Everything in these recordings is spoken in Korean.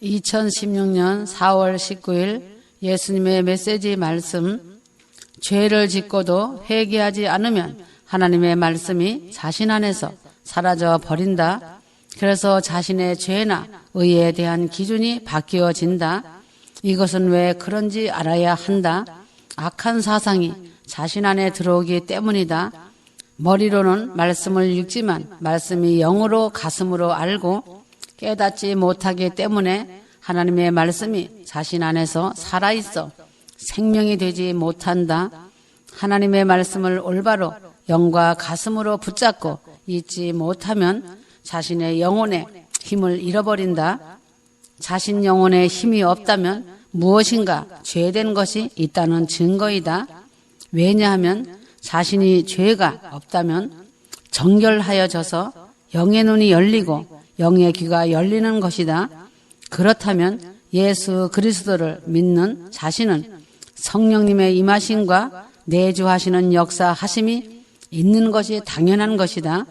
2016년 4월 19일 예수님의 메시지 말씀, 죄를 짓고도 회개하지 않으면 하나님의 말씀이 자신 안에서 사라져 버린다. 그래서 자신의 죄나 의에 대한 기준이 바뀌어진다. 이것은 왜 그런지 알아야 한다. 악한 사상이 자신 안에 들어오기 때문이다. 머리로는 말씀을 읽지만 말씀이 영으로 가슴으로 알고 깨닫지 못하기 때문에 하나님의 말씀이 자신 안에서 살아있어 생명이 되지 못한다. 하나님의 말씀을 올바로 영과 가슴으로 붙잡고 잊지 못하면 자신의 영혼의 힘을 잃어버린다. 자신 영혼에 힘이 없다면 무엇인가 죄된 것이 있다는 증거이다. 왜냐하면 자신이 죄가 없다면 정결하여져서 영의 눈이 열리고 영의 귀가 열리는 것이다. 그렇다면 예수 그리스도를 믿는 자신은 성령님의 임하심과 내주하시는 역사하심이 있는 것이 당연한 것이다.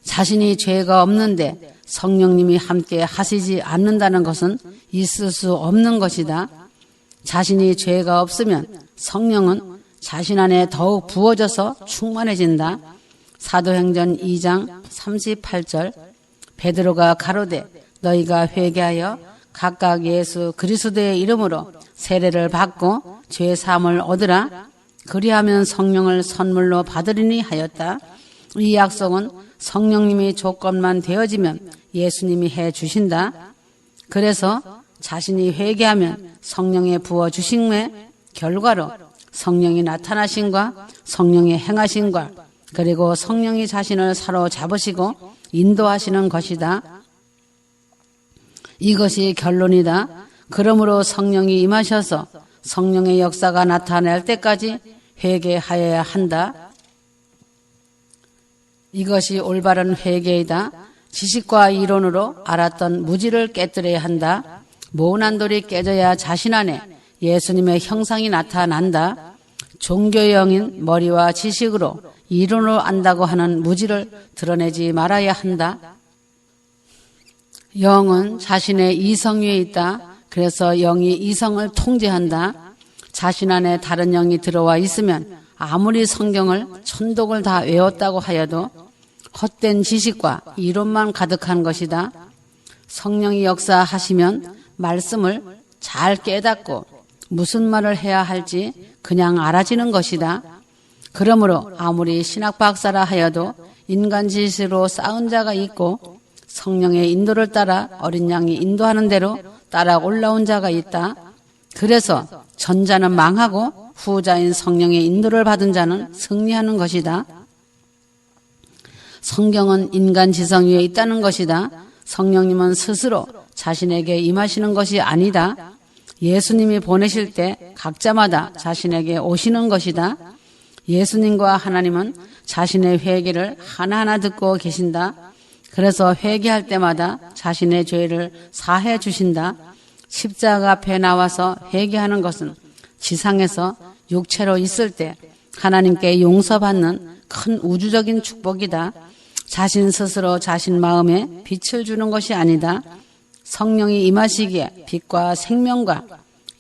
자신이 죄가 없는데 성령님이 함께 하시지 않는다는 것은 있을 수 없는 것이다. 자신이 죄가 없으면 성령은 자신 안에 더욱 부어져서 충만해진다. 사도행전 2장 38절 베드로가 가로되 너희가 회개하여 각각 예수 그리스도의 이름으로 세례를 받고 죄 사함을 얻으라. 그리하면 성령을 선물로 받으리니 하였다. 이 약속은 성령님이 조건만 되어지면 예수님이 해 주신다. 그래서 자신이 회개하면 성령의 부어 주심의 결과로 성령이 나타나심과 성령의 행하심과 그리고 성령이 자신을 사로잡으시고 인도하시는 것이다. 이것이 결론이다. 그러므로 성령이 임하셔서 성령의 역사가 나타날 때까지 회개하여야 한다. 이것이 올바른 회개이다. 지식과 이론으로 알았던 무지를 깨뜨려야 한다. 모난 돌이 깨져야 자신 안에 예수님의 형상이 나타난다. 종교의 영인 머리와 지식으로 이론으로 안다고 하는 무지를 드러내지 말아야 한다. 영은 자신의 이성 위에 있다. 그래서 영이 이성을 통제한다. 자신 안에 다른 영이 들어와 있으면 아무리 성경을 천독을 다 외웠다고 하여도 헛된 지식과 이론만 가득한 것이다. 성령이 역사하시면 말씀을 잘 깨닫고 무슨 말을 해야 할지 그냥 알아지는 것이다. 그러므로 아무리 신학 박사라 하여도 인간 지식으로 쌓은 자가 있고 성령의 인도를 따라 어린 양이 인도하는 대로 따라 올라온 자가 있다. 그래서 전자는 망하고 후자인 성령의 인도를 받은 자는 승리하는 것이다. 성경은 인간 지성 위에 있다는 것이다. 성령님은 스스로 자신에게 임하시는 것이 아니다. 예수님이 보내실 때 각자마다 자신에게 오시는 것이다. 예수님과 하나님은 자신의 회개를 하나하나 듣고 계신다. 그래서 회개할 때마다 자신의 죄를 사해 주신다. 십자가 앞에 나와서 회개하는 것은 지상에서 육체로 있을 때 하나님께 용서받는 큰 우주적인 축복이다. 자신 스스로 자신 마음에 빛을 주는 것이 아니다. 성령이 임하시기에 빛과 생명과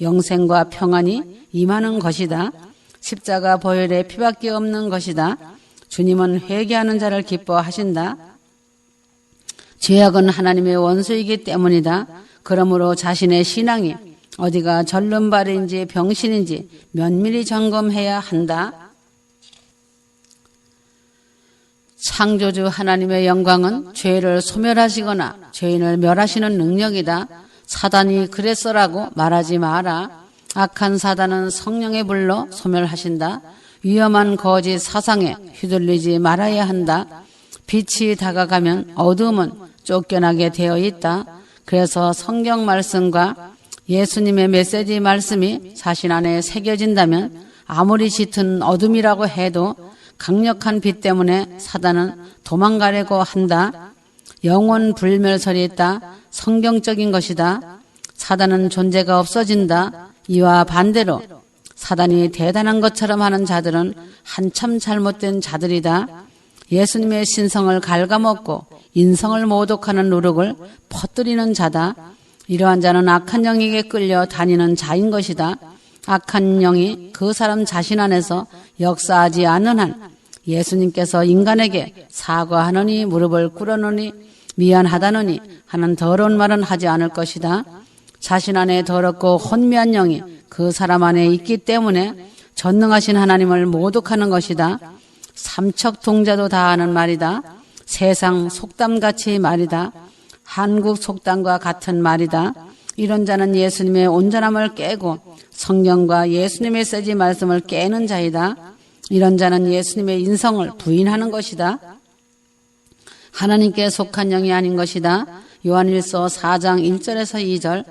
영생과 평안이 임하는 것이다. 십자가 보혈에 피밖에 없는 것이다. 주님은 회개하는 자를 기뻐하신다. 죄악은 하나님의 원수이기 때문이다. 그러므로 자신의 신앙이 어디가 절름발인지 병신인지 면밀히 점검해야 한다. 창조주 하나님의 영광은 죄를 소멸하시거나 죄인을 멸하시는 능력이다. 사단이 그랬어라고 말하지 마라. 악한 사단은 성령의 불로 소멸하신다. 위험한 거짓 사상에 휘둘리지 말아야 한다. 빛이 다가가면 어두움은 쫓겨나게 되어 있다. 그래서 성경 말씀과 예수님의 메시지 말씀이 자신 안에 새겨진다면 아무리 짙은 어둠이라고 해도 강력한 빛 때문에 사단은 도망가려고 한다. 영원 불멸설이 있다. 성경적인 것이다. 사단은 존재가 없어진다. 이와 반대로 사단이 대단한 것처럼 하는 자들은 한참 잘못된 자들이다. 예수님의 신성을 갉아먹고 인성을 모독하는 누룩을 퍼뜨리는 자다. 이러한 자는 악한 영에게 끌려 다니는 자인 것이다. 악한 영이 그 사람 자신 안에서 역사하지 않는 한 예수님께서 인간에게 사과하느니 무릎을 꿇어느니 미안하다느니 하는 더러운 말은 하지 않을 것이다. 자신 안에 더럽고 혼미한 영이 그 사람 안에 있기 때문에 전능하신 하나님을 모독하는 것이다. 삼척동자도 다 하는 말이다. 세상 속담같이 말이다. 한국 속담과 같은 말이다. 이런 자는 예수님의 온전함을 깨고 성경과 예수님의 세지 말씀을 깨는 자이다. 이런 자는 예수님의 인성을 부인하는 것이다. 하나님께 속한 영이 아닌 것이다. 요한일서 4장 1절에서 2절.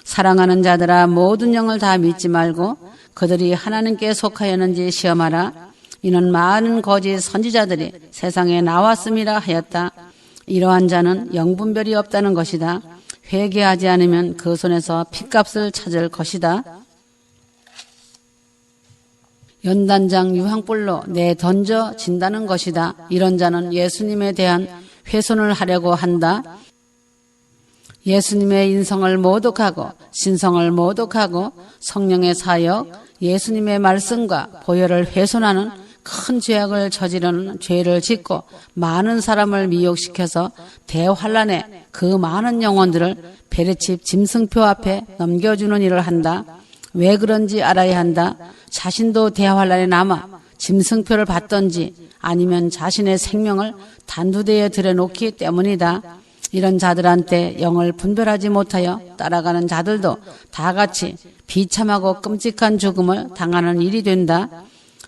사랑하는 자들아 모든 영을 다 믿지 말고 그들이 하나님께 속하였는지 시험하라. 이는 많은 거짓 선지자들이 세상에 나왔음이라 하였다. 이러한 자는 영분별이 없다는 것이다. 회개하지 않으면 그 손에서 핏값을 찾을 것이다. 연단장 유황불로 내던져진다는 것이다. 이런 자는 예수님에 대한 훼손을 하려고 한다. 예수님의 인성을 모독하고 신성을 모독하고 성령의 사역, 예수님의 말씀과 보혈을 훼손하는 큰 죄악을 저지르는 죄를 짓고 많은 사람을 미혹시켜서 대환란에 그 많은 영혼들을 베레칩 짐승표 앞에 넘겨주는 일을 한다. 왜 그런지 알아야 한다. 자신도 대환란에 남아 짐승표를 받던지 아니면 자신의 생명을 단두대에 들여놓기 때문이다. 이런 자들한테 영을 분별하지 못하여 따라가는 자들도 다 같이 비참하고 끔찍한 죽음을 당하는 일이 된다.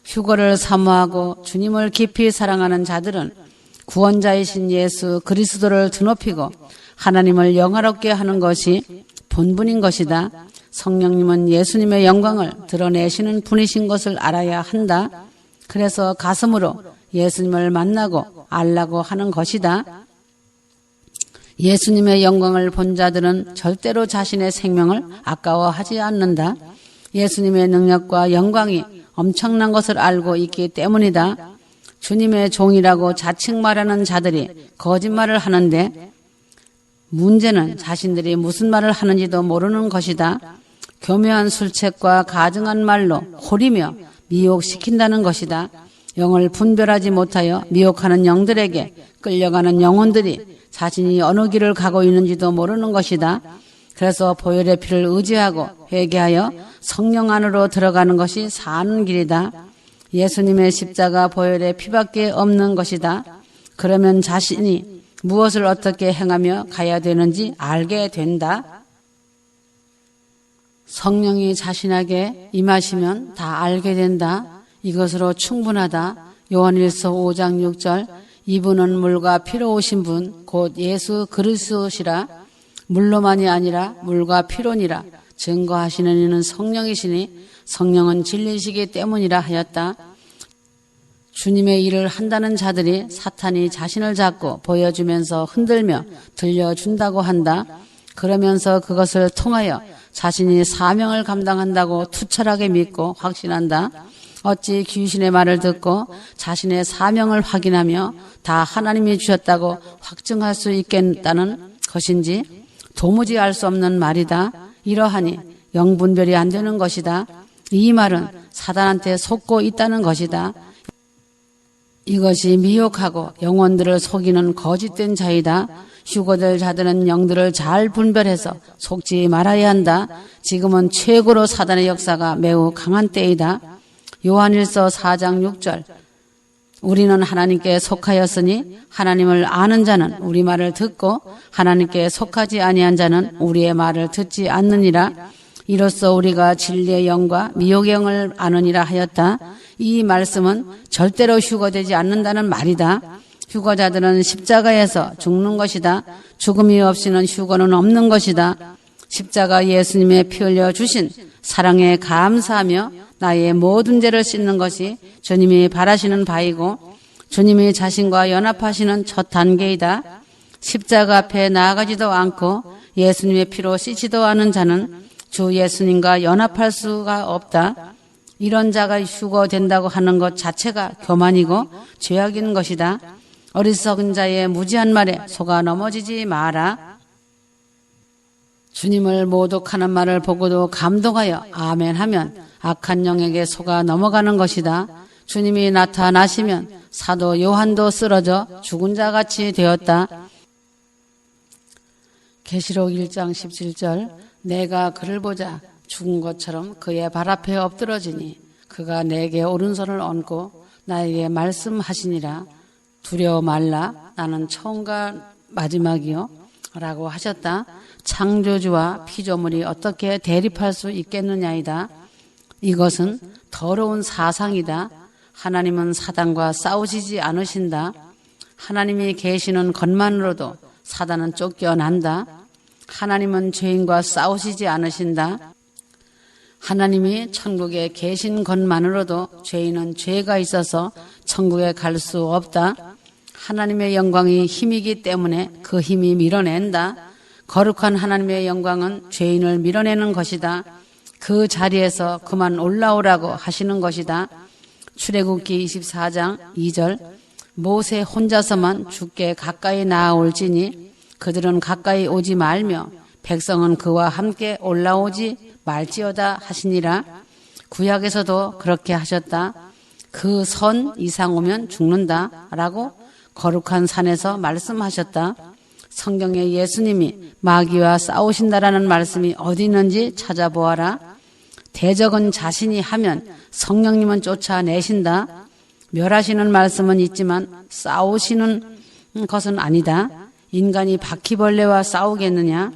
휴거를 사모하고 주님을 깊이 사랑하는 자들은 구원자이신 예수 그리스도를 드높이고 하나님을 영화롭게 하는 것이 본분인 것이다. 성령님은 예수님의 영광을 드러내시는 분이신 것을 알아야 한다. 그래서 가슴으로 예수님을 만나고 알라고 하는 것이다. 예수님의 영광을 본 자들은 절대로 자신의 생명을 아까워하지 않는다. 예수님의 능력과 영광이 엄청난 것을 알고 있기 때문이다. 주님의 종이라고 자칭 말하는 자들이 거짓말을 하는데 문제는 자신들이 무슨 말을 하는지도 모르는 것이다. 교묘한 술책과 가증한 말로 호리며 미혹시킨다는 것이다. 영을 분별하지 못하여 미혹하는 영들에게 끌려가는 영혼들이 자신이 어느 길을 가고 있는지도 모르는 것이다. 그래서 보혈의 피를 의지하고 회개하여 성령 안으로 들어가는 것이 사는 길이다. 예수님의 십자가 보혈의 피밖에 없는 것이다. 그러면 자신이 무엇을 어떻게 행하며 가야 되는지 알게 된다. 성령이 자신에게 임하시면 다 알게 된다. 이것으로 충분하다. 요한일서 5장 6절. 이분은 물과 피로 오신 분 곧 예수 그리스도시라. 물로만이 아니라 물과 피로니라. 증거하시는 이는 성령이시니 성령은 진리시기 때문이라 하였다. 주님의 일을 한다는 자들이 사탄이 자신을 잡고 보여주면서 흔들며 들려준다고 한다. 그러면서 그것을 통하여 자신이 사명을 감당한다고 투철하게 믿고 확신한다. 어찌 귀신의 말을 듣고 자신의 사명을 확인하며 다 하나님이 주셨다고 확증할 수 있겠다는 것인지 도무지 알 수 없는 말이다. 이러하니 영분별이 안 되는 것이다. 이 말은 사단한테 속고 있다는 것이다. 이것이 미혹하고 영혼들을 속이는 거짓된 자이다. 휴거될 자들은 영들을 잘 분별해서 속지 말아야 한다. 지금은 최고로 사단의 역사가 매우 강한 때이다. 요한일서 4장 6절. 우리는 하나님께 속하였으니 하나님을 아는 자는 우리 말을 듣고 하나님께 속하지 아니한 자는 우리의 말을 듣지 않느니라. 이로써 우리가 진리의 영과 미혹의 영을 아느니라 하였다. 이 말씀은 절대로 휴거되지 않는다는 말이다. 휴거자들은 십자가에서 죽는 것이다. 죽음이 없이는 휴거는 없는 것이다. 십자가 예수님의 피 흘려 주신 사랑에 감사하며 나의 모든 죄를 씻는 것이 주님이 바라시는 바이고 주님이 자신과 연합하시는 첫 단계이다. 십자가 앞에 나아가지도 않고 예수님의 피로 씻지도 않은 자는 주 예수님과 연합할 수가 없다. 이런 자가 휴거된다고 하는 것 자체가 교만이고 죄악인 것이다. 어리석은 자의 무지한 말에 속아 넘어지지 마라. 주님을 모독하는 말을 보고도 감동하여 아멘 하면 악한 영에게 속아 넘어가는 것이다. 주님이 나타나시면 사도 요한도 쓰러져 죽은 자같이 되었다. 계시록 1장 17절 내가 그를 보자 죽은 것처럼 그의 발 앞에 엎드러지니 그가 내게 오른손을 얹고 나에게 말씀하시니라. 두려워 말라. 나는 처음과 마지막이요 라고 하셨다. 창조주와 피조물이 어떻게 대립할 수 있겠느냐이다. 이것은 더러운 사상이다. 하나님은 사단과 싸우시지 않으신다. 하나님이 계시는 것만으로도 사단은 쫓겨난다. 하나님은 죄인과 싸우시지 않으신다. 하나님이 천국에 계신 것만으로도 죄인은 죄가 있어서 천국에 갈 수 없다. 하나님의 영광이 힘이기 때문에 그 힘이 밀어낸다. 거룩한 하나님의 영광은 죄인을 밀어내는 것이다. 그 자리에서 그만 올라오라고 하시는 것이다. 출애굽기 24장 2절 모세 혼자서만 주께 가까이 나아올지니 그들은 가까이 오지 말며 백성은 그와 함께 올라오지 말지어다 하시니라. 구약에서도 그렇게 하셨다. 그 선 이상 오면 죽는다 라고 거룩한 산에서 말씀하셨다. 성경에 예수님이 마귀와 싸우신다라는 말씀이 어디 있는지 찾아보아라. 대적은 자신이 하면 성령님은 쫓아내신다. 멸하시는 말씀은 있지만 싸우시는 것은 아니다. 인간이 바퀴벌레와 싸우겠느냐?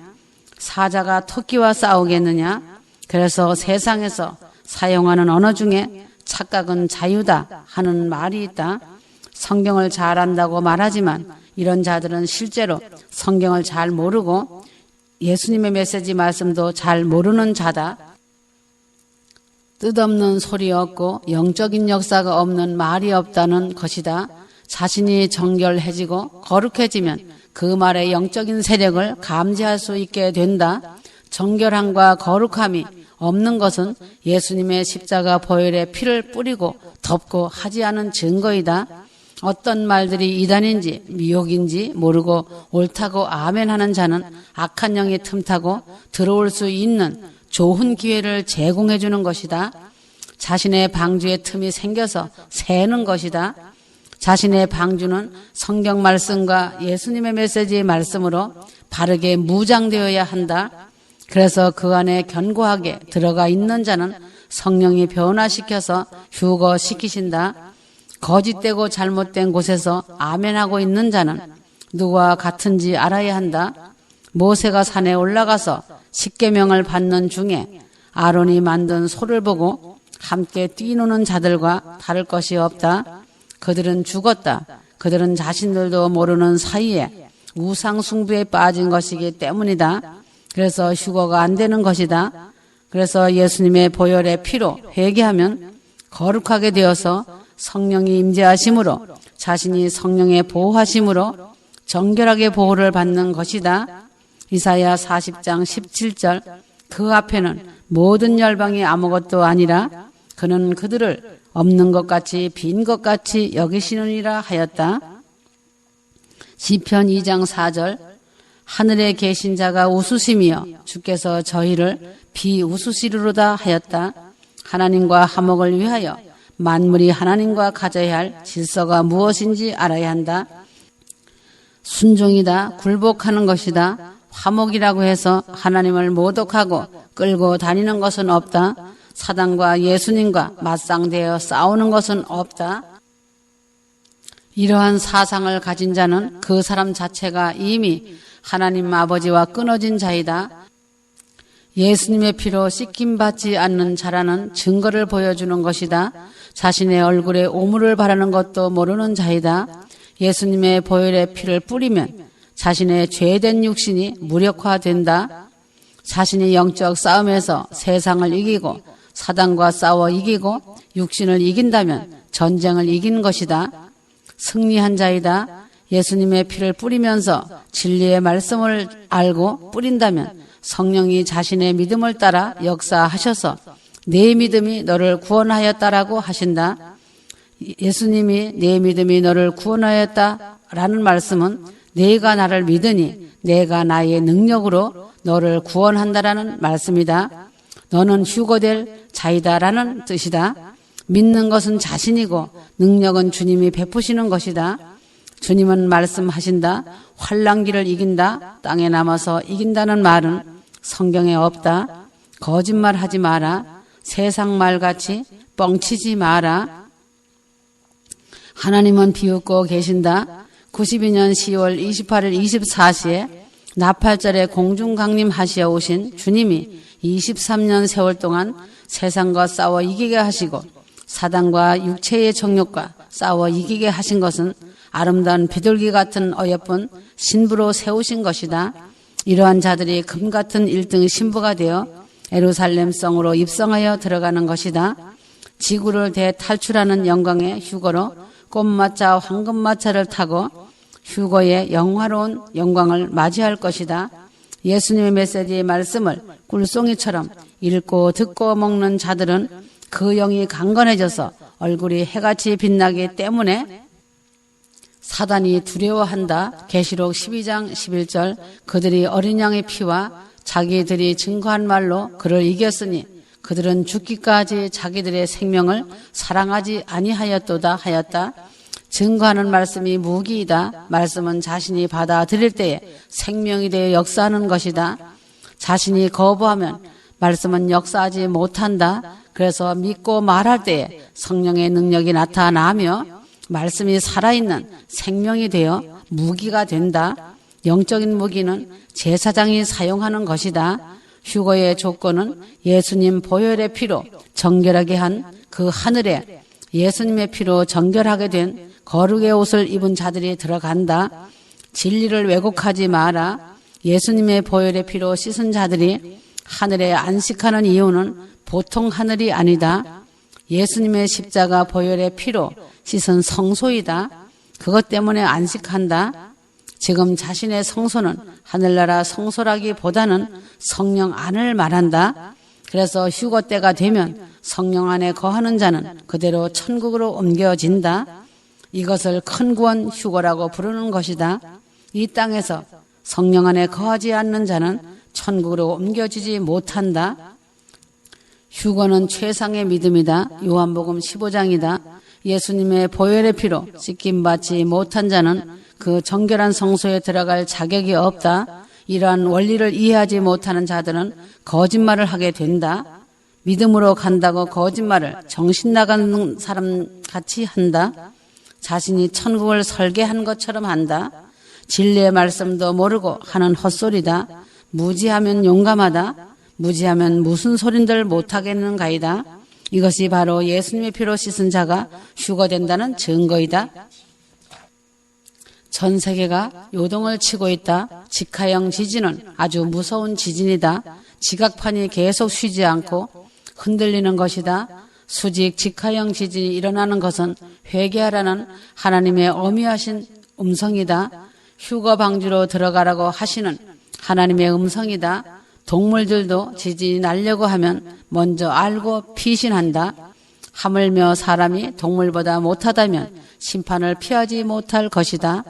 사자가 토끼와 싸우겠느냐? 그래서 세상에서 사용하는 언어 중에 착각은 자유다 하는 말이 있다. 성경을 잘 안다고 말하지만 이런 자들은 실제로 성경을 잘 모르고 예수님의 메시지 말씀도 잘 모르는 자다. 뜻없는 소리 없고 영적인 역사가 없는 말이 없다는 것이다. 자신이 정결해지고 거룩해지면 그 말의 영적인 세력을 감지할 수 있게 된다. 정결함과 거룩함이 없는 것은 예수님의 십자가 보혈의 피를 뿌리고 덮고 하지 않은 증거이다. 어떤 말들이 이단인지 미혹인지 모르고 옳다고 아멘하는 자는 악한 영이 틈타고 들어올 수 있는 좋은 기회를 제공해 주는 것이다. 자신의 방주에 틈이 생겨서 새는 것이다. 자신의 방주는 성경 말씀과 예수님의 메시지의 말씀으로 바르게 무장되어야 한다. 그래서 그 안에 견고하게 들어가 있는 자는 성령이 변화시켜서 휴거시키신다. 거짓되고 잘못된 곳에서 아멘하고 있는 자는 누구와 같은지 알아야 한다. 모세가 산에 올라가서 십계명을 받는 중에 아론이 만든 소를 보고 함께 뛰노는 자들과 다를 것이 없다. 그들은 죽었다. 그들은 자신들도 모르는 사이에 우상 숭배에 빠진 것이기 때문이다. 그래서 휴거가 안 되는 것이다. 그래서 예수님의 보혈의 피로 회개하면 거룩하게 되어서 성령이 임재하심으로 자신이 성령의 보호하심으로 정결하게 보호를 받는 것이다. 이사야 40장 17절 그 앞에는 모든 열방이 아무것도 아니라 그는 그들을 없는 것 같이 빈 것 같이 여기시느니라 하였다. 시편 2장 4절 하늘에 계신 자가 웃으시며 주께서 저희를 비웃으시리로다 하였다. 하나님과 화목을 위하여 만물이 하나님과 가져야 할 질서가 무엇인지 알아야 한다. 순종이다. 굴복하는 것이다. 화목이라고 해서 하나님을 모독하고 끌고 다니는 것은 없다. 사단과 예수님과 맞상대어 싸우는 것은 없다. 이러한 사상을 가진 자는 그 사람 자체가 이미 하나님 아버지와 끊어진 자이다. 예수님의 피로 씻김받지 않는 자라는 증거를 보여주는 것이다. 자신의 얼굴에 오물을 바라는 것도 모르는 자이다. 예수님의 보혈의 피를 뿌리면 자신의 죄된 육신이 무력화된다. 자신이 영적 싸움에서 세상을 이기고 사단과 싸워 이기고 육신을 이긴다면 전쟁을 이긴 것이다. 승리한 자이다. 예수님의 피를 뿌리면서 진리의 말씀을 알고 뿌린다면 성령이 자신의 믿음을 따라 역사하셔서 내 믿음이 너를 구원하였다라고 하신다. 예수님이 내 믿음이 너를 구원하였다 라는 말씀은 네가 나를 믿으니 내가 나의 능력으로 너를 구원한다라는 말씀이다. 너는 휴거될 자이다라는 뜻이다. 믿는 것은 자신이고 능력은 주님이 베푸시는 것이다. 주님은 말씀하신다. 환난기를 이긴다. 땅에 남아서 이긴다는 말은 성경에 없다. 거짓말하지 마라. 세상 말같이 뻥치지 마라. 하나님은 비웃고 계신다. 92년 10월 28일 24시에 나팔절에 공중강림하시어 오신 주님이 23년 세월 동안 세상과 싸워 이기게 하시고 사단과 육체의 정욕과 싸워 이기게 하신 것은 아름다운 비둘기 같은 어여쁜 신부로 세우신 것이다. 이러한 자들이 금 같은 1등 신부가 되어 예루살렘 성으로 입성하여 들어가는 것이다. 지구를 대탈출하는 영광의 휴거로 꽃마차 황금마차를 타고 휴거의 영화로운 영광을 맞이할 것이다. 예수님의 메시지의 말씀을 꿀송이처럼 읽고 듣고 먹는 자들은 그 영이 강건해져서 얼굴이 해같이 빛나기 때문에 사단이 두려워한다. 계시록 12장 11절 그들이 어린 양의 피와 자기들이 증거한 말로 그를 이겼으니 그들은 죽기까지 자기들의 생명을 사랑하지 아니하였도다 하였다. 증거하는 말씀이 무기이다. 말씀은 자신이 받아들일 때에 생명이 되어 역사하는 것이다. 자신이 거부하면 말씀은 역사하지 못한다. 그래서 믿고 말할 때에 성령의 능력이 나타나며 말씀이 살아있는 생명이 되어 무기가 된다. 영적인 무기는 제사장이 사용하는 것이다. 휴거의 조건은 예수님 보혈의 피로 정결하게 한 그 하늘에 예수님의 피로 정결하게 된 거룩의 옷을 입은 자들이 들어간다. 진리를 왜곡하지 마라. 예수님의 보혈의 피로 씻은 자들이 하늘에 안식하는 이유는 보통 하늘이 아니다. 예수님의 십자가 보혈의 피로 씻은 성소이다. 그것 때문에 안식한다. 지금 자신의 성소는 하늘나라 성소라기보다는 성령 안을 말한다. 그래서 휴거 때가 되면 성령 안에 거하는 자는 그대로 천국으로 옮겨진다. 이것을 큰 구원 휴거라고 부르는 것이다. 이 땅에서 성령 안에 거하지 않는 자는 천국으로 옮겨지지 못한다. 휴거는 최상의 믿음이다. 요한복음 15장이다. 예수님의 보혈의 피로 씻김받지 못한 자는 그 정결한 성소에 들어갈 자격이 없다. 이러한 원리를 이해하지 못하는 자들은 거짓말을 하게 된다. 믿음으로 간다고 거짓말을 정신 나간 사람 같이 한다. 자신이 천국을 설계한 것처럼 한다. 진리의 말씀도 모르고 하는 헛소리다. 무지하면 용감하다. 무지하면 무슨 소린들 못하겠는가이다. 이것이 바로 예수님의 피로 씻은 자가 휴거된다는 증거이다. 전 세계가 요동을 치고 있다. 직하형 지진은 아주 무서운 지진이다. 지각판이 계속 쉬지 않고 흔들리는 것이다. 수직 직하형 지진이 일어나는 것은 회개하라는 하나님의 엄미하신 음성이다. 휴거 방지로 들어가라고 하시는 하나님의 음성이다. 동물들도 지진이 나려고 하면 먼저 알고 피신한다. 하물며 사람이 동물보다 못하다면 심판을 피하지 못할 것이다.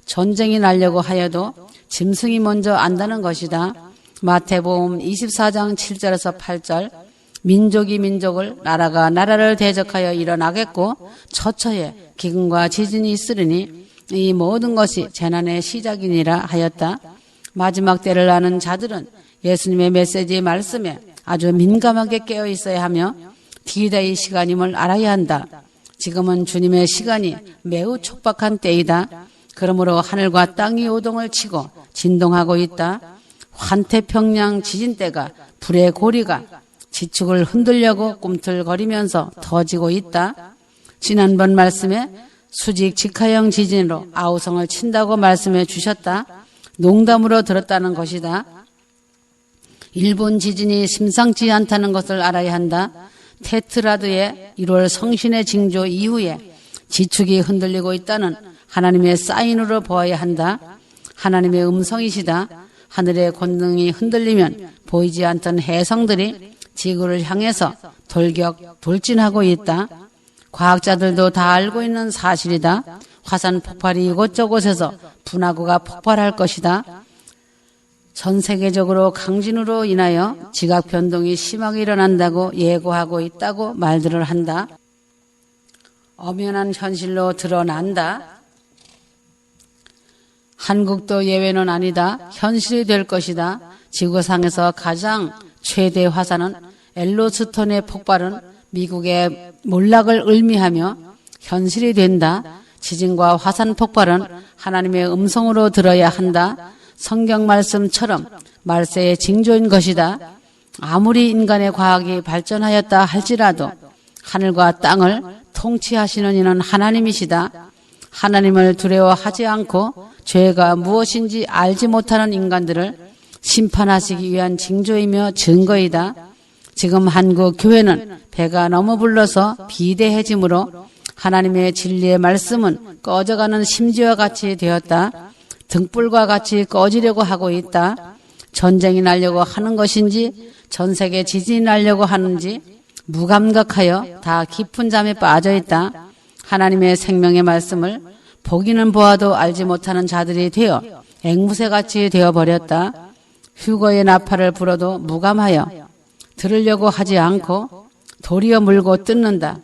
전쟁이 나려고 하여도 짐승이 먼저 안다는 것이다. 마태복음 24장 7절에서 8절 민족이 민족을 나라가 나라를 대적하여 일어나겠고 처처에 기근과 지진이 있으리니 이 모든 것이 재난의 시작이니라 하였다. 마지막 때를 아는 자들은 예수님의 메시지 말씀에 아주 민감하게 깨어 있어야 하며 디데이 시간임을 알아야 한다. 지금은 주님의 시간이 매우 촉박한 때이다. 그러므로 하늘과 땅이 요동을 치고 진동하고 있다. 환태평양 지진대가 불의 고리가 지축을 흔들려고 꿈틀거리면서 터지고 있다. 지난번 말씀에 수직 직하형 지진으로 아우성을 친다고 말씀해 주셨다. 농담으로 들었다는 것이다. 일본 지진이 심상치 않다는 것을 알아야 한다. 테트라드의 1월 성신의 징조 이후에 지축이 흔들리고 있다는 하나님의 사인으로 보아야 한다. 하나님의 음성이시다. 하늘의 권능이 흔들리면 보이지 않던 해성들이 지구를 향해서 돌격돌진하고 있다. 과학자들도 다 알고 있는 사실이다. 화산 폭발이 이곳저곳에서 분화구가 폭발할 것이다. 전 세계적으로 강진으로 인하여 지각 변동이 심하게 일어난다고 예고하고 있다고 말들을 한다. 엄연한 현실로 드러난다. 한국도 예외는 아니다. 현실이 될 것이다. 지구상에서 가장 최대 화산은 엘로스톤의 폭발은 미국의 몰락을 의미하며 현실이 된다. 지진과 화산 폭발은 하나님의 음성으로 들어야 한다. 성경 말씀처럼 말세의 징조인 것이다. 아무리 인간의 과학이 발전하였다 할지라도 하늘과 땅을 통치하시는 이는 하나님이시다. 하나님을 두려워하지 않고 죄가 무엇인지 알지 못하는 인간들을 심판하시기 위한 징조이며 증거이다. 지금 한국 교회는 배가 너무 불러서 비대해지므로 하나님의 진리의 말씀은 꺼져가는 심지와 같이 되었다. 등불과 같이 꺼지려고 하고 있다. 전쟁이 나려고 하는 것인지 전 세계 지진이 나려고 하는지 무감각하여 다 깊은 잠에 빠져 있다. 하나님의 생명의 말씀을 보기는 보아도 알지 못하는 자들이 되어 앵무새같이 되어버렸다. 휴거의 나팔을 불어도 무감하여 들으려고 하지 않고 도리어 물고 뜯는다.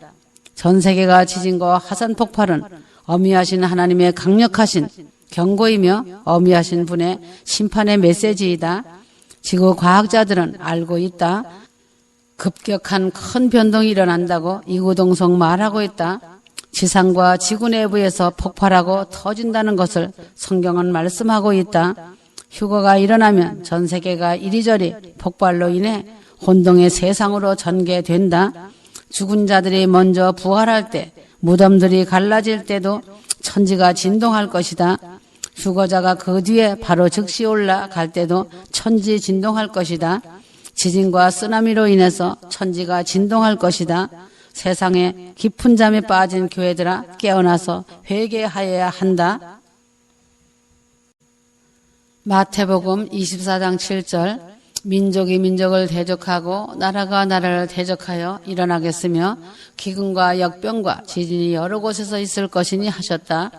전 세계가 지진과 화산 폭발은 어미하신 하나님의 강력하신 경고이며 어미하신 분의 심판의 메시지이다. 지구 과학자들은 알고 있다. 급격한 큰 변동이 일어난다고 이구동성 말하고 있다. 지상과 지구 내부에서 폭발하고 터진다는 것을 성경은 말씀하고 있다. 휴거가 일어나면 전 세계가 이리저리 폭발로 인해 혼동의 세상으로 전개된다. 죽은 자들이 먼저 부활할 때, 무덤들이 갈라질 때도 천지가 진동할 것이다. 휴거자가 그 뒤에 바로 즉시 올라갈 때도 천지 진동할 것이다. 지진과 쓰나미로 인해서 천지가 진동할 것이다. 세상에 깊은 잠에 빠진 교회들아 깨어나서 회개하여야 한다. 마태복음 24장 7절 민족이 민족을 대적하고 나라가 나라를 대적하여 일어나겠으며 기근과 역병과 지진이 여러 곳에서 있을 것이니 하셨다.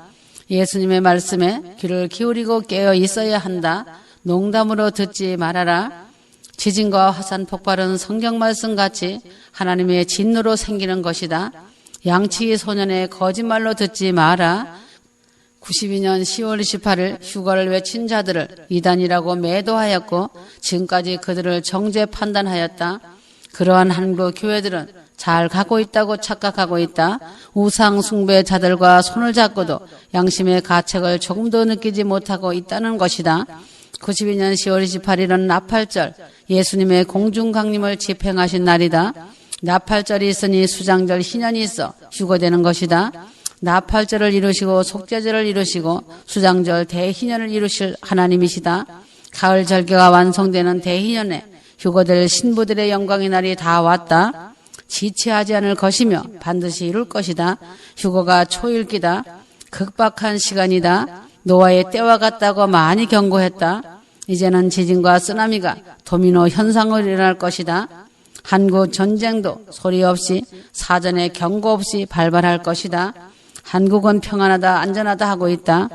예수님의 말씀에 귀를 기울이고 깨어 있어야 한다. 농담으로 듣지 말아라. 지진과 화산 폭발은 성경 말씀같이 하나님의 진노로 생기는 것이다. 양치기 소년의 거짓말로 듣지 마라. 92년 10월 28일 휴거를 외친 자들을 이단이라고 매도하였고 지금까지 그들을 정죄 판단하였다. 그러한 한국 교회들은 잘 가고 있다고 착각하고 있다. 우상 숭배자들과 손을 잡고도 양심의 가책을 조금도 느끼지 못하고 있다는 것이다. 92년 10월 28일은 나팔절, 예수님의 공중강림을 집행하신 날이다. 나팔절이 있으니 수장절 희년이 있어 휴거되는 것이다. 나팔절을 이루시고 속죄절을 이루시고 수장절 대희년을 이루실 하나님이시다. 가을 절개가 완성되는 대희년에 휴거될 신부들의 영광의 날이 다 왔다. 지체하지 않을 것이며 반드시 이룰 것이다. 휴거가 초일기다. 극박한 시간이다. 노아의 때와 같다고 많이 경고했다. 이제는 지진과 쓰나미가 도미노 현상으로 일어날 것이다. 한국 전쟁도 소리 없이 사전에 경고 없이 발발할 것이다. 한국은 평안하다 안전하다 하고 있다.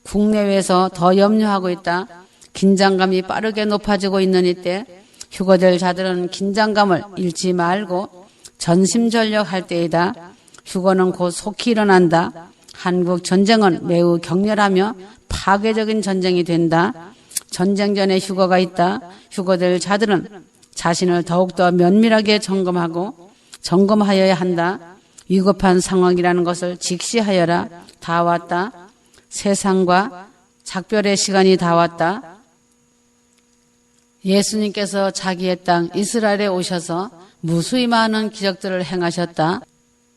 국내외에서 더 염려하고 있다. 긴장감이 빠르게 높아지고 있는 이때 휴거될 자들은 긴장감을 잃지 말고 전심전력할 때이다. 휴거는 곧 속히 일어난다. 한국 전쟁은 매우 격렬하며 파괴적인 전쟁이 된다. 전쟁 전에 휴거가 있다. 휴거될 자들은 자신을 더욱더 면밀하게 점검하여야 한다. 위급한 상황이라는 것을 직시하여라. 다 왔다. 세상과 작별의 시간이 다 왔다. 예수님께서 자기의 땅 이스라엘에 오셔서 무수히 많은 기적들을 행하셨다.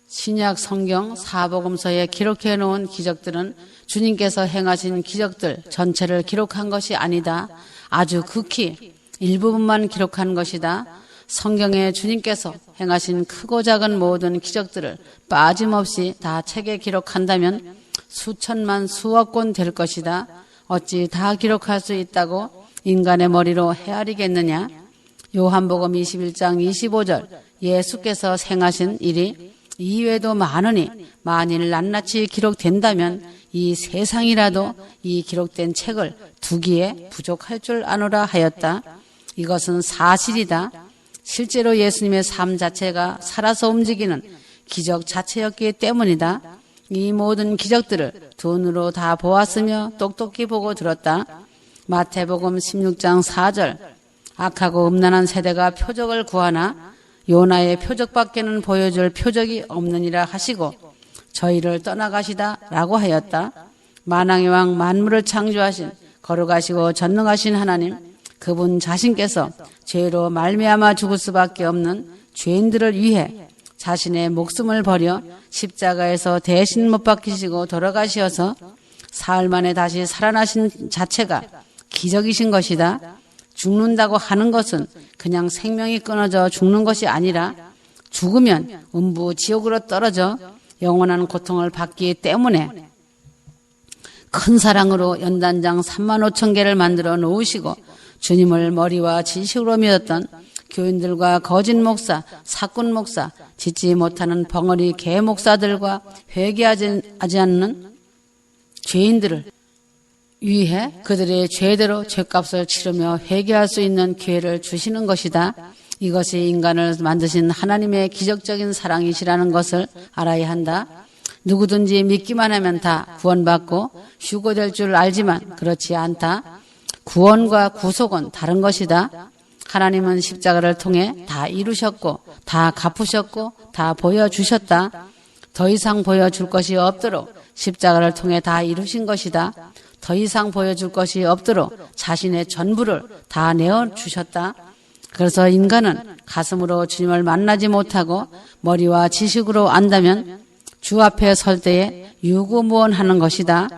신약 성경 사복음서에 기록해 놓은 기적들은 주님께서 행하신 기적들 전체를 기록한 것이 아니다. 아주 극히 일부분만 기록한 것이다. 성경에 주님께서 행하신 크고 작은 모든 기적들을 빠짐없이 다 책에 기록한다면 수천만 수억 권 될 것이다. 어찌 다 기록할 수 있다고 인간의 머리로 헤아리겠느냐. 요한복음 21장 25절 예수께서 행하신 일이 이외에도 많으니 만일 낱낱이 기록된다면 이 세상이라도 이 기록된 책을 두기에 부족할 줄 아노라 하였다. 이것은 사실이다. 실제로 예수님의 삶 자체가 살아서 움직이는 기적 자체였기 때문이다. 이 모든 기적들을 두 눈으로 다 보았으며 똑똑히 보고 들었다. 마태복음 16장 4절 악하고 음란한 세대가 표적을 구하나 요나의 표적밖에는 보여줄 표적이 없느니라 하시고 저희를 떠나가시다 라고 하였다. 만왕의 왕 만물을 창조하신 거룩하시고 전능하신 하나님, 그분 자신께서 죄로 말미암아 죽을 수밖에 없는 죄인들을 위해 자신의 목숨을 버려 십자가에서 대신 못 박히시고 돌아가시어서 사흘 만에 다시 살아나신 자체가 기적이신 것이다. 죽는다고 하는 것은 그냥 생명이 끊어져 죽는 것이 아니라 죽으면 음부 지옥으로 떨어져 영원한 고통을 받기 때문에 큰 사랑으로 연단장 35,000개를 만들어 놓으시고 주님을 머리와 지식으로 믿었던 교인들과 거짓 목사, 사꾼 목사, 짓지 못하는 벙어리 개 목사들과 회개하지 않는 죄인들을 위해 그들의 죄대로 죄값을 치르며 회개할 수 있는 기회를 주시는 것이다. 이것이 인간을 만드신 하나님의 기적적인 사랑이시라는 것을 알아야 한다. 누구든지 믿기만 하면 다 구원받고 휴거될 줄 알지만 그렇지 않다. 구원과 구속은 다른 것이다. 하나님은 십자가를 통해 다 이루셨고 다 갚으셨고 다 보여주셨다. 더 이상 보여줄 것이 없도록 십자가를 통해 다 이루신 것이다. 더 이상 보여줄 것이 없도록 자신의 전부를 다 내어주셨다. 그래서 인간은 가슴으로 주님을 만나지 못하고 머리와 지식으로 안다면 주 앞에 설 때에 유구무원하는 것이다.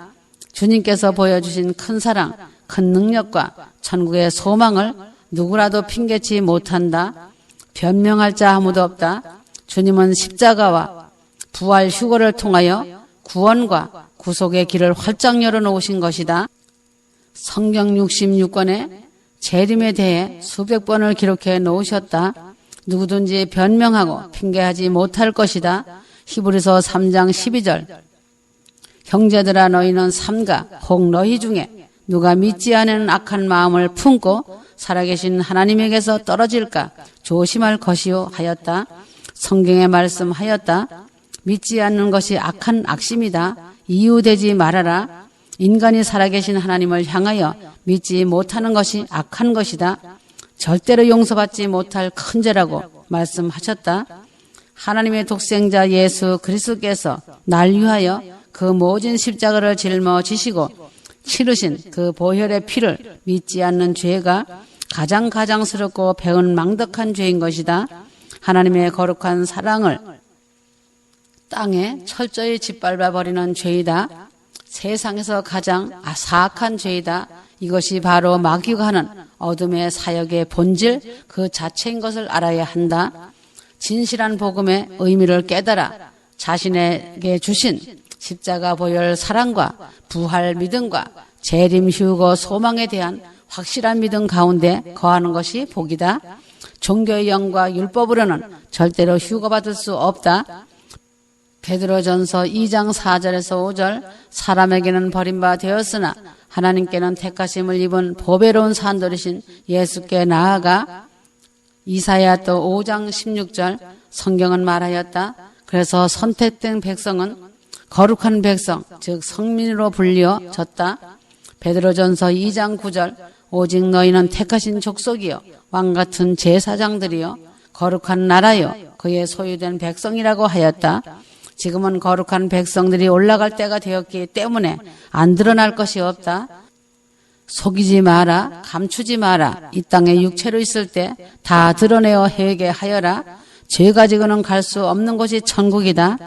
주님께서 보여주신 큰 사랑, 큰 능력과 천국의 소망을 누구라도 핑계치 못한다. 변명할 자 아무도 없다. 주님은 십자가와 부활 휴거를 통하여 구원과 구속의 길을 활짝 열어놓으신 것이다. 성경 66권에 재림에 대해 수백 번을 기록해 놓으셨다. 누구든지 변명하고 핑계하지 못할 것이다. 히브리서 3장 12절 형제들아 너희는 삼가 혹 너희 중에 누가 믿지 않는 악한 마음을 품고 살아계신 하나님에게서 떨어질까 조심할 것이요 하였다. 성경에 말씀하였다. 믿지 않는 것이 악한 악심이다. 이유되지 말아라. 인간이 살아계신 하나님을 향하여 믿지 못하는 것이 악한 것이다. 절대로 용서받지 못할 큰 죄라고 말씀하셨다. 하나님의 독생자 예수 그리스도께서 날 위하여 그 모진 십자가를 짊어지시고 치르신 그 보혈의 피를 믿지 않는 죄가 가장 가장스럽고 배은망덕한 죄인 것이다. 하나님의 거룩한 사랑을 땅에 철저히 짓밟아버리는 죄이다. 세상에서 가장 사악한 죄이다. 이것이 바로 마귀가 하는 어둠의 사역의 본질 그 자체인 것을 알아야 한다. 진실한 복음의 의미를 깨달아 자신에게 주신 십자가 보혈 사랑과 부활 믿음과 재림 휴거 소망에 대한 확실한 믿음 가운데 거하는 것이 복이다. 종교의 영과 율법으로는 절대로 휴거받을 수 없다. 베드로전서 2장 4절에서 5절 사람에게는 버림바 되었으나 하나님께는 택하심을 입은 보배로운 산돌이신 예수께 나아가 이사야 또 5장 16절 성경은 말하였다. 그래서 선택된 백성은 거룩한 백성 즉 성민으로 불려졌다. 베드로전서 2장 9절 오직 너희는 택하신 족속이요 왕같은 제사장들이요 거룩한 나라요 그의 소유된 백성이라고 하였다. 지금은 거룩한 백성들이 올라갈 때가 되었기 때문에 안 드러날 것이 없다. 속이지 마라, 감추지 마라. 이 땅에 육체로 있을 때 다 드러내어 회개하여라. 죄 가지고는 갈 수 없는 곳이 천국이다.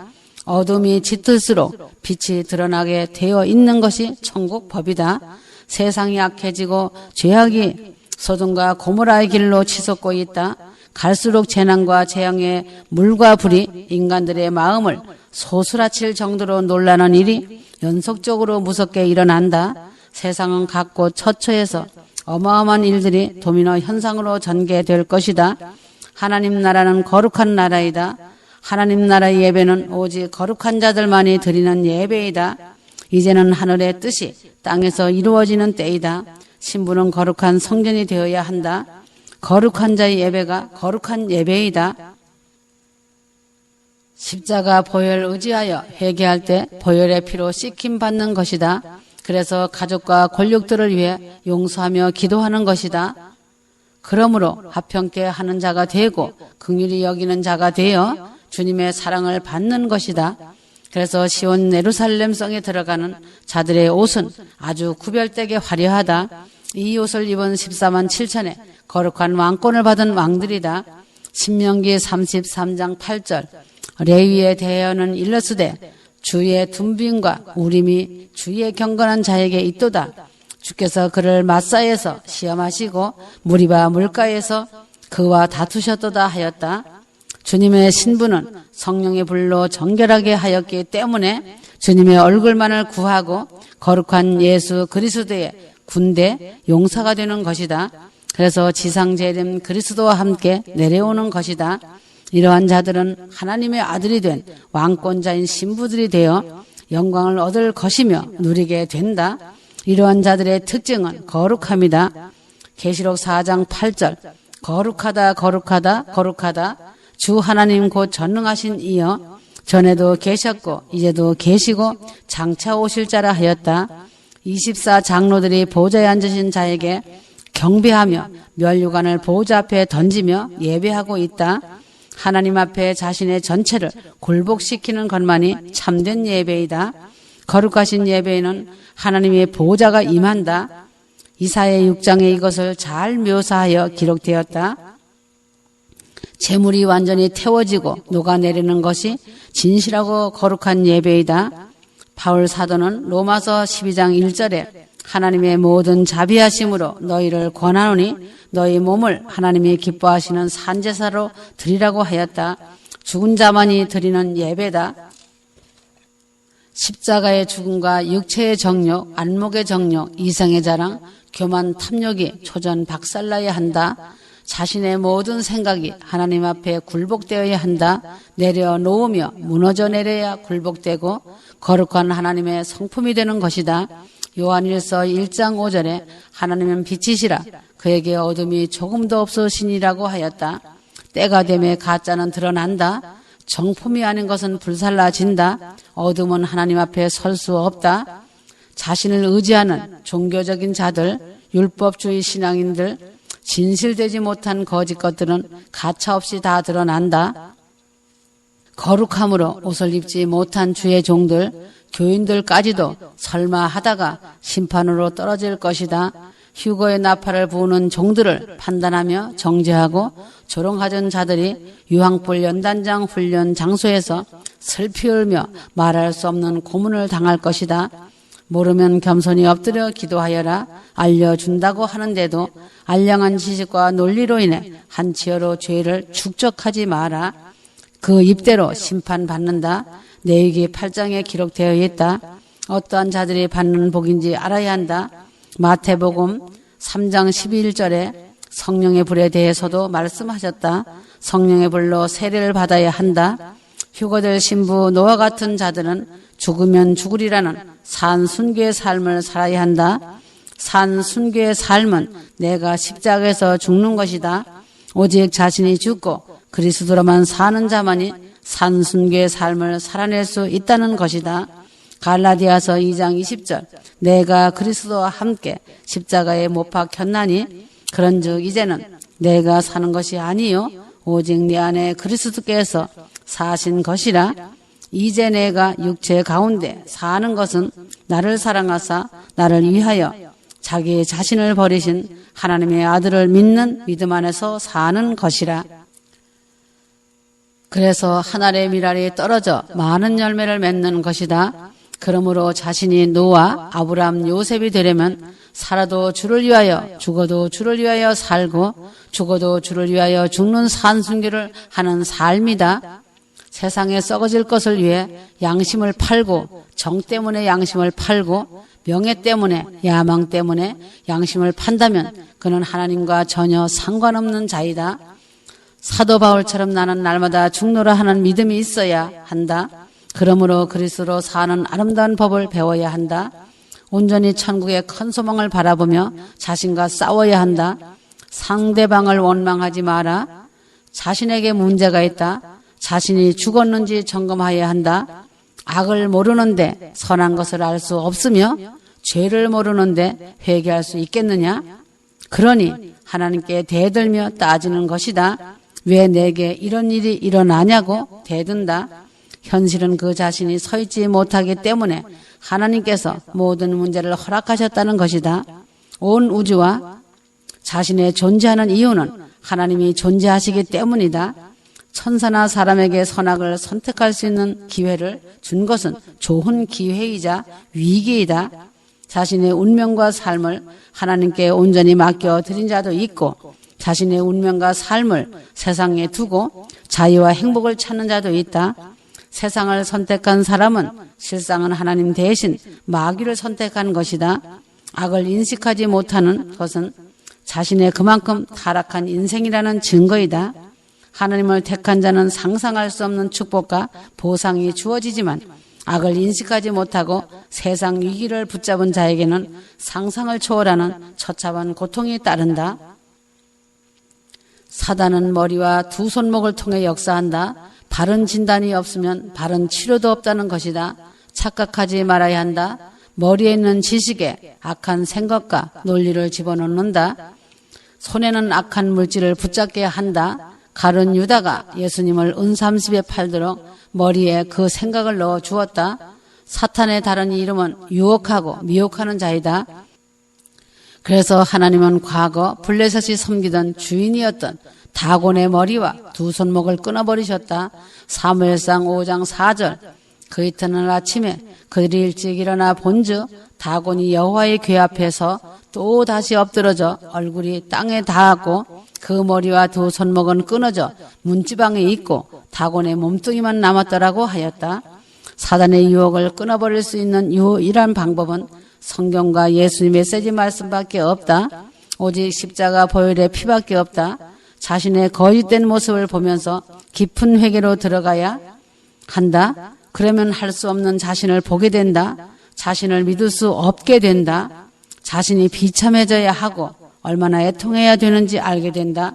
어둠이 짙을수록 빛이 드러나게 되어 있는 것이 천국 법이다. 세상이 악해지고 죄악이 소돔과 고모라의 길로 치솟고 있다. 갈수록 재난과 재앙의 물과 불이 인간들의 마음을 소스라칠 정도로 놀라는 일이 연속적으로 무섭게 일어난다. 세상은 각곳 처처에서 어마어마한 일들이 도미노 현상으로 전개될 것이다. 하나님 나라는 거룩한 나라이다. 하나님 나라의 예배는 오직 거룩한 자들만이 드리는 예배이다. 이제는 하늘의 뜻이 땅에서 이루어지는 때이다. 신부는 거룩한 성전이 되어야 한다. 거룩한 자의 예배가 거룩한 예배이다. 십자가 보혈 의지하여 회개할 때 보혈의 피로 씻김 받는 것이다. 그래서 가족과 권력들을 위해 용서하며 기도하는 것이다. 그러므로 화평케 하는 자가 되고 긍휼히 여기는 자가 되어 주님의 사랑을 받는 것이다. 그래서 시온 예루살렘 성에 들어가는 자들의 옷은 아주 구별되게 화려하다. 이 옷을 입은 14만 7천의 거룩한 왕권을 받은 왕들이다. 신명기 33장 8절 레위의 대언은 일러스되 주의 둠빔과 우림이 주의 경건한 자에게 있도다. 주께서 그를 마사에서 시험하시고 무리바 물가에서 그와 다투셨도다 하였다. 주님의 신부는 성령의 불로 정결하게 하였기 때문에 주님의 얼굴만을 구하고 거룩한 예수 그리스도의 군대 용사가 되는 것이다. 그래서 지상재림 그리스도와 함께 내려오는 것이다. 이러한 자들은 하나님의 아들이 된 왕권자인 신부들이 되어 영광을 얻을 것이며 누리게 된다. 이러한 자들의 특징은 거룩함이다. 계시록 4장 8절 거룩하다 거룩하다 거룩하다 주 하나님 곧 전능하신 이여 전에도 계셨고 이제도 계시고 장차 오실 자라 하였다. 24 장로들이 보좌에 앉으신 자에게 경배하며 면류관을 보좌 앞에 던지며 예배하고 있다. 하나님 앞에 자신의 전체를 굴복시키는 것만이 참된 예배이다. 거룩하신 예배에는 하나님의 보좌가 임한다. 이사야 6장에 이것을 잘 묘사하여 기록되었다. 재물이 완전히 태워지고 녹아내리는 것이 진실하고 거룩한 예배이다. 바울 사도는 로마서 12장 1절에 하나님의 모든 자비하심으로 너희를 권하노니 너희 몸을 하나님이 기뻐하시는 산제사로 드리라고 하였다. 죽은 자만이 드리는 예배다. 십자가의 죽음과 육체의 정욕, 안목의 정욕, 이성의 자랑, 교만 탐욕이 초전 박살나야 한다. 자신의 모든 생각이 하나님 앞에 굴복되어야 한다. 내려놓으며 무너져 내려야 굴복되고 거룩한 하나님의 성품이 되는 것이다. 요한일서 1장 5절에 하나님은 빛이시라 그에게 어둠이 조금도 없으시니라고 하였다. 때가 되매 가짜는 드러난다. 정품이 아닌 것은 불살라진다. 어둠은 하나님 앞에 설 수 없다. 자신을 의지하는 종교적인 자들, 율법주의 신앙인들, 진실되지 못한 거짓 것들은 가차없이 다 드러난다. 거룩함으로 옷을 입지 못한 주의 종들, 교인들까지도 설마 하다가 심판으로 떨어질 것이다. 휴거의 나팔을 부는 종들을 판단하며 정죄하고 조롱하던 자들이 유황불 연단장 훈련 장소에서 슬피 울며 말할 수 없는 고문을 당할 것이다. 모르면 겸손히 엎드려 기도하여라 알려준다고 하는데도 알량한 지식과 논리로 인해 한치어로 죄를 축적하지 마라. 그 입대로 심판받는다. 레위기 8장에 기록되어 있다. 어떠한 자들이 받는 복인지 알아야 한다. 마태복음 3장 11절에 성령의 불에 대해서도 말씀하셨다. 성령의 불로 세례를 받아야 한다. 휴거될 신부 노아 같은 자들은 죽으면 죽으리라는 산순교의 삶을 살아야 한다. 산순교의 삶은 내가 십자가에서 죽는 것이다. 오직 자신이 죽고 그리스도로만 사는 자만이 산순교의 삶을 살아낼 수 있다는 것이다. 갈라디아서 2장 20절 내가 그리스도와 함께 십자가에 못 박혔나니 그런즉 이제는 내가 사는 것이 아니요 오직 내 안에 그리스도께서 사신 것이라. 이제 내가 육체 가운데 사는 것은 나를 사랑하사 나를 위하여 자기 자신을 버리신 하나님의 아들을 믿는 믿음 안에서 사는 것이라. 그래서 한 알의 밀알이 떨어져 많은 열매를 맺는 것이다. 그러므로 자신이 노아, 아브람, 요셉이 되려면 살아도 주를 위하여 죽어도 주를 위하여 살고 죽어도 주를 위하여 죽는 산순교를 하는 삶이다. 세상에 썩어질 것을 위해 양심을 팔고 정 때문에 양심을 팔고 명예 때문에 야망 때문에 양심을 판다면 그는 하나님과 전혀 상관없는 자이다. 사도 바울처럼 나는 날마다 죽노라 하는 믿음이 있어야 한다. 그러므로 그리스도로 사는 아름다운 법을 배워야 한다. 온전히 천국의 큰 소망을 바라보며 자신과 싸워야 한다. 상대방을 원망하지 마라. 자신에게 문제가 있다. 자신이 죽었는지 점검해야 한다. 악을 모르는데 선한 것을 알 수 없으며 죄를 모르는데 회개할 수 있겠느냐? 그러니 하나님께 대들며 따지는 것이다. 왜 내게 이런 일이 일어나냐고 대든다. 현실은 그 자신이 서 있지 못하기 때문에 하나님께서 모든 문제를 허락하셨다는 것이다. 온 우주와 자신의 존재하는 이유는 하나님이 존재하시기 때문이다. 천사나 사람에게 선악을 선택할 수 있는 기회를 준 것은 좋은 기회이자 위기이다. 자신의 운명과 삶을 하나님께 온전히 맡겨드린 자도 있고 자신의 운명과 삶을 세상에 두고 자유와 행복을 찾는 자도 있다. 세상을 선택한 사람은 실상은 하나님 대신 마귀를 선택한 것이다. 악을 인식하지 못하는 것은 자신의 그만큼 타락한 인생이라는 증거이다. 하나님을 택한 자는 상상할 수 없는 축복과 보상이 주어지지만 악을 인식하지 못하고 세상 위기를 붙잡은 자에게는 상상을 초월하는 처참한 고통이 따른다. 사단은 머리와 두 손목을 통해 역사한다. 바른 진단이 없으면 바른 치료도 없다는 것이다. 착각하지 말아야 한다. 머리에 있는 지식에 악한 생각과 논리를 집어넣는다. 손에는 악한 물질을 붙잡게 한다. 가룟 유다가 예수님을 은삼십에 팔도록 머리에 그 생각을 넣어 주었다. 사탄의 다른 이름은 유혹하고 미혹하는 자이다. 그래서 하나님은 과거 블레셋이 섬기던 주인이었던 다곤의 머리와 두 손목을 끊어버리셨다. 사무엘상 5장 4절. 그 이튿날 아침에 그들이 일찍 일어나 본즉 다곤이 여호와의 궤 앞에서 또 다시 엎드러져 얼굴이 땅에 닿았고 그 머리와 두 손목은 끊어져 문지방에 있고 다곤의 몸뚱이만 남았더라고 하였다. 사단의 유혹을 끊어버릴 수 있는 유일한 방법은 성경과 예수님의 메시지 말씀밖에 없다. 오직 십자가 보혈의 피밖에 없다. 자신의 거짓된 모습을 보면서 깊은 회개로 들어가야 한다. 그러면 할 수 없는 자신을 보게 된다. 자신을 믿을 수 없게 된다. 자신이 비참해져야 하고 얼마나 애통해야 되는지 알게 된다.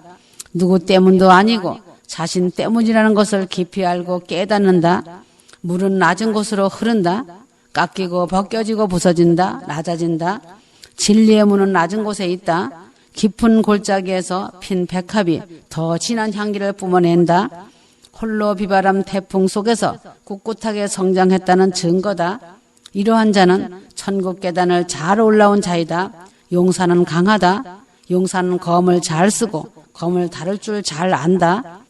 누구 때문도 아니고 자신 때문이라는 것을 깊이 알고 깨닫는다. 물은 낮은 곳으로 흐른다. 깎이고 벗겨지고 부서진다. 낮아진다. 진리의 문은 낮은 곳에 있다. 깊은 골짜기에서 핀 백합이 더 진한 향기를 뿜어낸다. 홀로 비바람 태풍 속에서 꿋꿋하게 성장했다는 증거다. 이러한 자는 천국 계단을 잘 올라온 자이다. 용사는 강하다. 용사는 검을 잘 쓰고 검을 다룰 줄 잘 안다.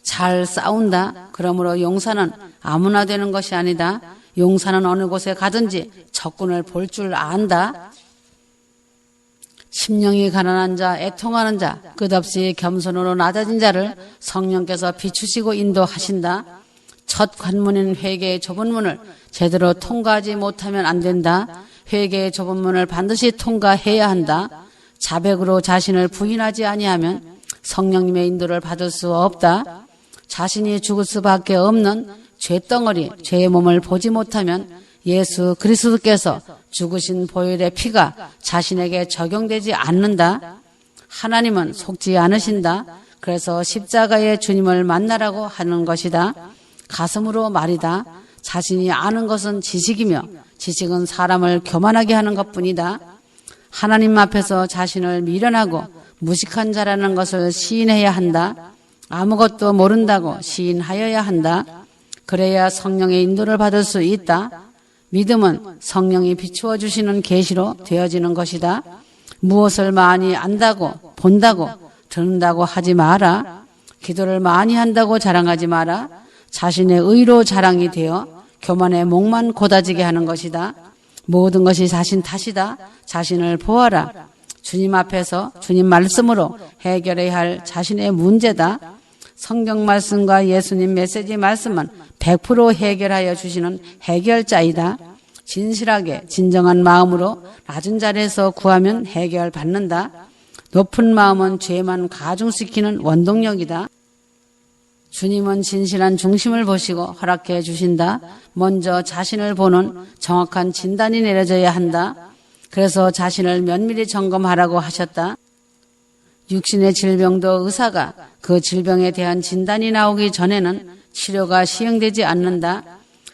잘 싸운다. 그러므로 용사는 아무나 되는 것이 아니다. 용사는 어느 곳에 가든지 적군을 볼 줄 안다. 심령이 가난한 자, 애통하는 자, 끝없이 겸손으로 낮아진 자를 성령께서 비추시고 인도하신다. 첫 관문인 회개의 좁은 문을 제대로 통과하지 못하면 안 된다. 회개의 좁은 문을 반드시 통과해야 한다. 자백으로 자신을 부인하지 아니하면 성령님의 인도를 받을 수 없다. 자신이 죽을 수밖에 없는 죄덩어리, 죄의 몸을 보지 못하면 예수 그리스도께서 죽으신 보혈의 피가 자신에게 적용되지 않는다. 하나님은 속지 않으신다. 그래서 십자가의 주님을 만나라고 하는 것이다. 가슴으로 말이다. 자신이 아는 것은 지식이며 지식은 사람을 교만하게 하는 것뿐이다. 하나님 앞에서 자신을 미련하고 무식한 자라는 것을 시인해야 한다. 아무것도 모른다고 시인하여야 한다. 그래야 성령의 인도를 받을 수 있다. 믿음은 성령이 비추어 주시는 계시로 되어지는 것이다. 무엇을 많이 안다고 본다고 듣는다고 하지 마라. 기도를 많이 한다고 자랑하지 마라. 자신의 의로 자랑이 되어 교만의 목만 고다지게 하는 것이다. 모든 것이 자신 탓이다. 자신을 보아라. 주님 앞에서 주님 말씀으로 해결해야 할 자신의 문제다. 성경 말씀과 예수님 메시지 말씀은 100% 해결하여 주시는 해결자이다. 진실하게 진정한 마음으로 낮은 자리에서 구하면 해결받는다. 높은 마음은 죄만 가중시키는 원동력이다. 주님은 진실한 중심을 보시고 허락해 주신다. 먼저 자신을 보는 정확한 진단이 내려져야 한다. 그래서 자신을 면밀히 점검하라고 하셨다. 육신의 질병도 의사가 그 질병에 대한 진단이 나오기 전에는 치료가 시행되지 않는다.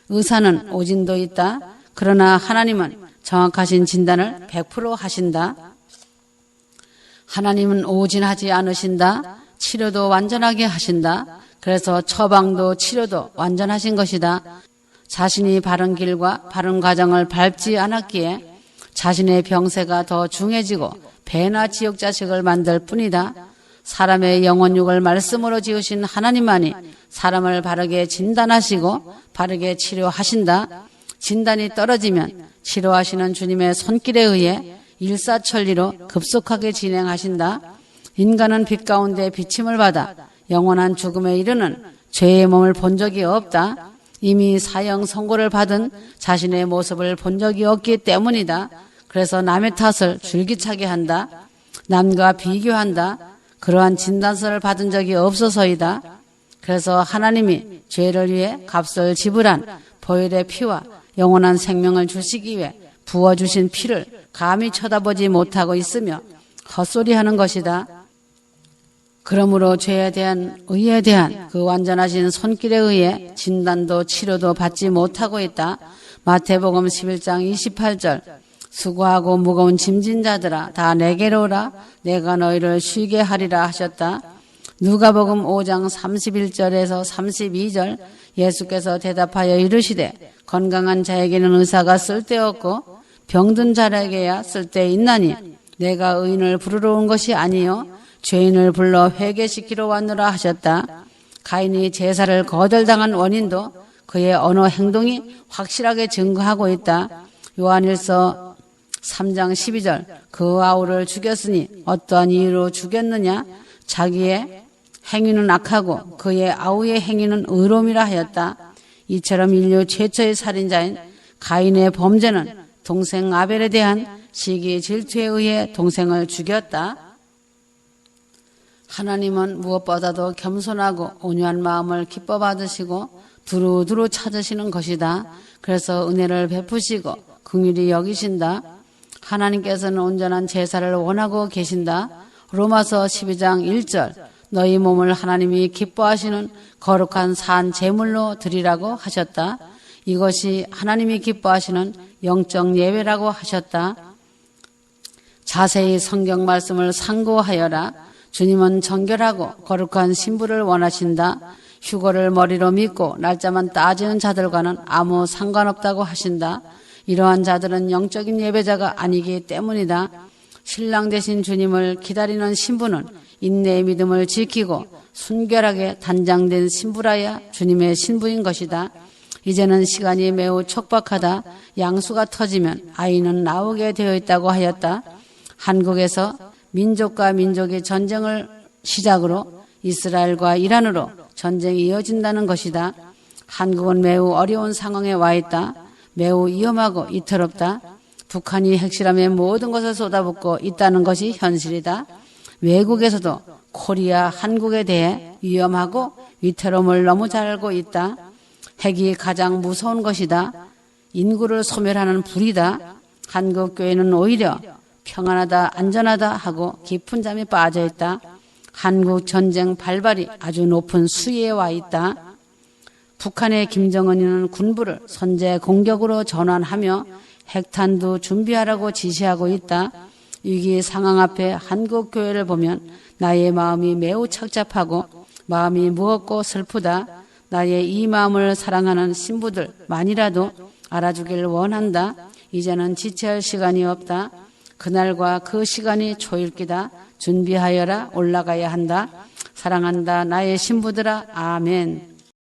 의사는 오진도 있다. 그러나 하나님은 정확하신 진단을 100% 하신다. 하나님은 오진하지 않으신다. 치료도 완전하게 하신다. 그래서 처방도 치료도 완전하신 것이다. 자신이 바른 길과 바른 과정을 밟지 않았기에 자신의 병세가 더 중해지고 배나 지옥 자식을 만들 뿐이다. 사람의 영혼육을 말씀으로 지으신 하나님만이 사람을 바르게 진단하시고 바르게 치료하신다. 진단이 떨어지면 치료하시는 주님의 손길에 의해 일사천리로 급속하게 진행하신다. 인간은 빛 가운데 비침을 받아 영원한 죽음에 이르는 죄의 몸을 본 적이 없다. 이미 사형 선고를 받은 자신의 모습을 본 적이 없기 때문이다. 그래서 남의 탓을 줄기차게 한다. 남과 비교한다. 그러한 진단서를 받은 적이 없어서이다. 그래서 하나님이 죄를 위해 값을 지불한 보혈의 피와 영원한 생명을 주시기 위해 부어주신 피를 감히 쳐다보지 못하고 있으며 헛소리하는 것이다. 그러므로 죄에 대한 의에 대한 그 완전하신 손길에 의해 진단도 치료도 받지 못하고 있다. 마태복음 11장 28절 수고하고 무거운 짐진 자들아 다 내게로 오라 내가 너희를 쉬게 하리라 하셨다. 누가복음 5장 31절에서 32절 예수께서 대답하여 이르시되 건강한 자에게는 의사가 쓸데없고 병든 자에게야 쓸데있나니 내가 의인을 부르러 온 것이 아니요 죄인을 불러 회개시키러 왔노라 하셨다. 가인이 제사를 거절당한 원인도 그의 언어 행동이 확실하게 증거하고 있다. 요한일서 3장 12절 그 아우를 죽였으니 어떠한 이유로 죽였느냐 자기의 행위는 악하고 그의 아우의 행위는 의로움이라 하였다. 이처럼 인류 최초의 살인자인 가인의 범죄는 동생 아벨에 대한 시기 질투에 의해 동생을 죽였다. 하나님은 무엇보다도 겸손하고 온유한 마음을 기뻐 받으시고 두루두루 찾으시는 것이다. 그래서 은혜를 베푸시고 긍휼히 여기신다. 하나님께서는 온전한 제사를 원하고 계신다. 로마서 12장 1절 너희 몸을 하나님이 기뻐하시는 거룩한 산 제물로 드리라고 하셨다. 이것이 하나님이 기뻐하시는 영적 예배라고 하셨다. 자세히 성경 말씀을 상고하여라. 주님은 정결하고 거룩한 신부를 원하신다. 휴거를 머리로 믿고 날짜만 따지는 자들과는 아무 상관없다고 하신다. 이러한 자들은 영적인 예배자가 아니기 때문이다. 신랑 되신 주님을 기다리는 신부는 인내의 믿음을 지키고 순결하게 단장된 신부라야 주님의 신부인 것이다. 이제는 시간이 매우 촉박하다. 양수가 터지면 아이는 나오게 되어 있다고 하였다. 한국에서 민족과 민족의 전쟁을 시작으로 이스라엘과 이란으로 전쟁이 이어진다는 것이다. 한국은 매우 어려운 상황에 와 있다. 매우 위험하고 이태롭다. 북한이 핵실험에 모든 것을 쏟아붓고 있다는 것이 현실이다. 외국에서도 코리아, 한국에 대해 위험하고 위태로움을 너무 잘 알고 있다. 핵이 가장 무서운 것이다. 인구를 소멸하는 불이다. 한국 교회는 오히려 평안하다, 안전하다 하고 깊은 잠에 빠져 있다. 한국 전쟁 발발이 아주 높은 수위에 와 있다. 북한의 김정은이는 군부를 선제 공격으로 전환하며 핵탄두 준비하라고 지시하고 있다. 위기 상황 앞에 한국 교회를 보면 나의 마음이 매우 착잡하고 마음이 무겁고 슬프다. 나의 이 마음을 사랑하는 신부들만이라도 알아주길 원한다. 이제는 지체할 시간이 없다. 그날과 그 시간이 초일기다. 준비하여라. 올라가야 한다. 사랑한다. 나의 신부들아. 아멘.